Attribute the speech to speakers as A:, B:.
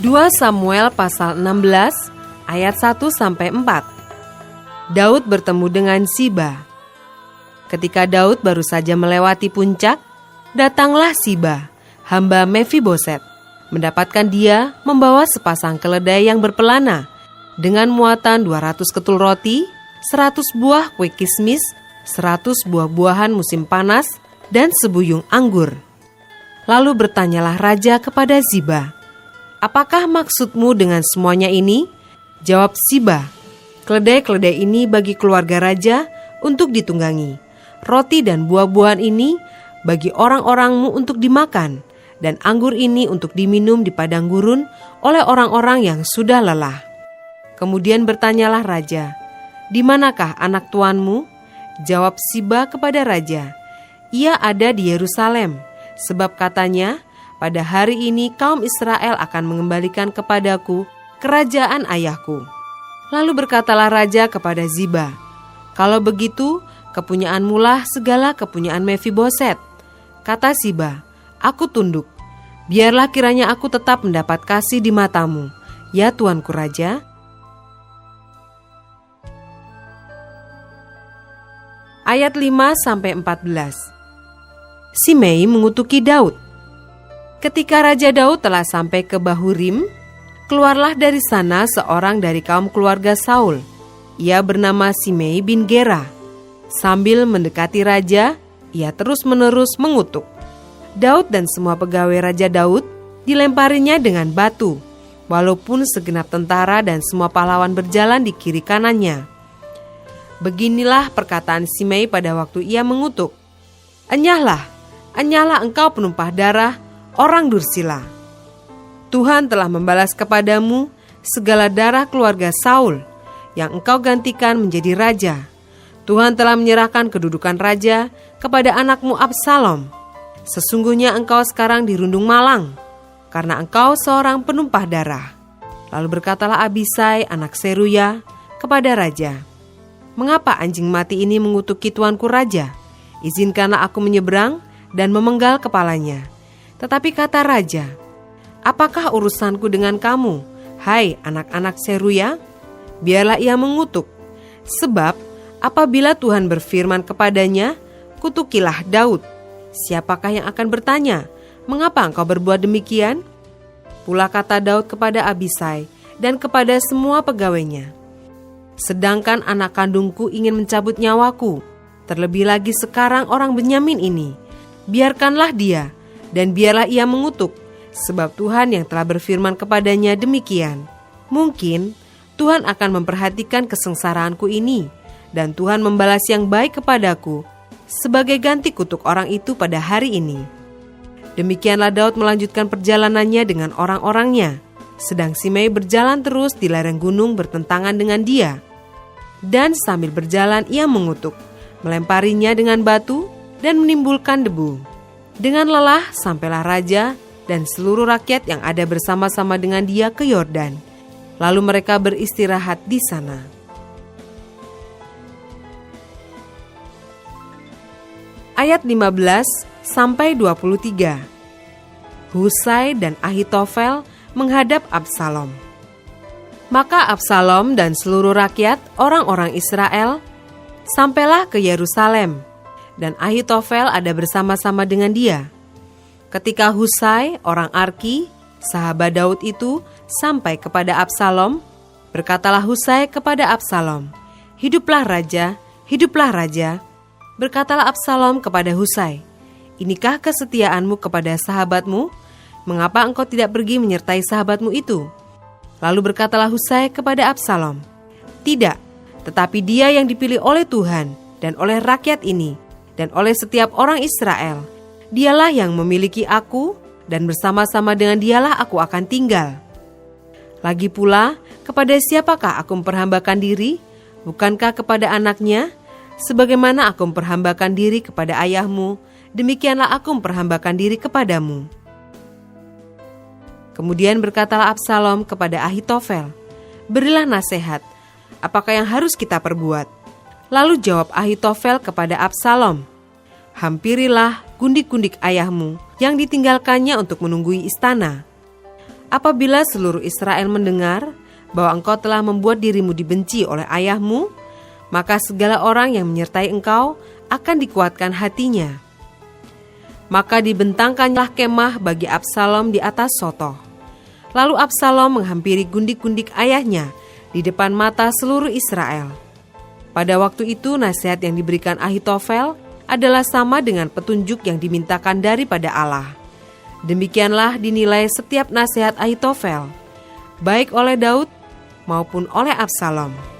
A: 2 Samuel pasal 16 ayat 1-4. Daud bertemu dengan Siba. Ketika Daud baru saja melewati puncak, datanglah Siba, hamba Mefiboset, mendapatkan dia membawa sepasang keledai yang berpelana dengan muatan 200 ketul roti, 100 buah kue kismis, 100 buah-buahan musim panas, dan sebuyung anggur. Lalu bertanyalah raja kepada Ziba, "Apakah maksudmu dengan semuanya ini?" Jawab Siba, "Keledai-keledai ini bagi keluarga raja untuk ditunggangi. Roti dan buah-buahan ini bagi orang-orangmu untuk dimakan, dan anggur ini untuk diminum di padang gurun oleh orang-orang yang sudah lelah." Kemudian bertanyalah raja, "Di manakah anak tuanmu?" Jawab Siba kepada raja, "Ia ada di Yerusalem, sebab katanya, pada hari ini kaum Israel akan mengembalikan kepadaku kerajaan ayahku." Lalu berkatalah raja kepada Ziba, "Kalau begitu, kepunyaanmulah segala kepunyaan Mefiboset." Kata Ziba, "Aku tunduk. Biarlah kiranya aku tetap mendapat kasih di matamu, ya tuanku raja." Ayat 5-14. Simei mengutuki Daud. Ketika Raja Daud telah sampai ke Bahurim, keluarlah dari sana seorang dari kaum keluarga Saul. Ia bernama Simei bin Gera. Sambil mendekati raja, ia terus-menerus mengutuk. Daud dan semua pegawai Raja Daud dilemparinya dengan batu, walaupun segenap tentara dan semua pahlawan berjalan di kiri kanannya. Beginilah perkataan Simei pada waktu ia mengutuk, Enyahlah engkau penumpah darah, orang dursila. Tuhan telah membalas kepadamu segala darah keluarga Saul, yang engkau gantikan menjadi raja. Tuhan telah menyerahkan kedudukan raja kepada anakmu Absalom. Sesungguhnya engkau sekarang dirundung malang, karena engkau seorang penumpah darah." Lalu berkatalah Abisai anak Seruya kepada raja, "Mengapa anjing mati ini mengutuki tuanku raja? Izinkanlah aku menyeberang dan memenggal kepalanya." Tetapi kata raja, "Apakah urusanku dengan kamu, hai anak-anak Seruya? Biarlah ia mengutuk. Sebab apabila Tuhan berfirman kepadanya, kutukilah Daud, siapakah yang akan bertanya, mengapa engkau berbuat demikian?" Pula kata Daud kepada Abisai dan kepada semua pegawainya, "Sedangkan anak kandungku ingin mencabut nyawaku, terlebih lagi sekarang orang Benyamin ini. Biarkanlah dia, dan biarlah ia mengutuk, sebab Tuhan yang telah berfirman kepadanya demikian. Mungkin Tuhan akan memperhatikan kesengsaraanku ini, dan Tuhan membalas yang baik kepadaku sebagai ganti kutuk orang itu pada hari ini." Demikianlah Daud melanjutkan perjalanannya dengan orang-orangnya, sedang Simei berjalan terus di lereng gunung bertentangan dengan dia. Dan sambil berjalan ia mengutuk, melemparinya dengan batu dan menimbulkan debu. Dengan lelah sampailah raja dan seluruh rakyat yang ada bersama-sama dengan dia ke Yordan. Lalu mereka beristirahat di sana. Ayat 15-23. Husai dan Ahitofel menghadap Absalom. Maka Absalom dan seluruh rakyat orang-orang Israel sampailah ke Yerusalem, dan Ahitofel ada bersama-sama dengan dia. Ketika Husai orang Arki, sahabat Daud itu, sampai kepada Absalom, berkatalah Husai kepada Absalom, "Hiduplah raja, hiduplah raja." Berkatalah Absalom kepada Husai, "Inikah kesetiaanmu kepada sahabatmu? Mengapa engkau tidak pergi menyertai sahabatmu itu?" Lalu berkatalah Husai kepada Absalom, "Tidak, tetapi dia yang dipilih oleh Tuhan dan oleh rakyat ini dan oleh setiap orang Israel, dialah yang memiliki aku, dan bersama-sama dengan dialah aku akan tinggal. Lagi pula, kepada siapakah aku memperhambakan diri? Bukankah kepada anaknya? Sebagaimana aku memperhambakan diri kepada ayahmu, demikianlah aku memperhambakan diri kepadamu." Kemudian berkatalah Absalom kepada Ahitofel, "Berilah nasihat, apakah yang harus kita perbuat?" Lalu jawab Ahitofel kepada Absalom, "Hampirilah gundik-gundik ayahmu yang ditinggalkannya untuk menunggui istana. Apabila seluruh Israel mendengar bahwa engkau telah membuat dirimu dibenci oleh ayahmu, maka segala orang yang menyertai engkau akan dikuatkan hatinya. Maka dibentangkanlah kemah bagi Absalom di atas sotoh. Lalu Absalom menghampiri gundik-gundik ayahnya di depan mata seluruh Israel. Pada waktu itu nasihat yang diberikan Ahitofel adalah sama dengan petunjuk yang dimintakan daripada Allah. Demikianlah dinilai setiap nasihat Ahitofel, baik oleh Daud maupun oleh Absalom.